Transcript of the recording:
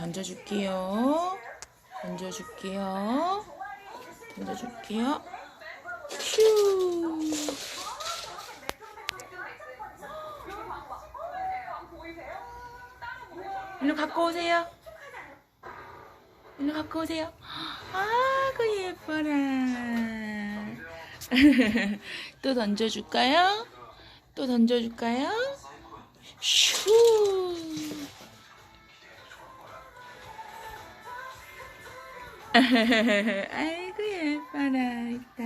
던져줄게요. 던져줄게요. 던져줄게요. 슈. 일로 갖고 오세요. 일로 갖고 오세요. 아그 예뻐라. 또 던져줄까요? 또 던져줄까요? 슈. 아이고 예뻐라. 있다.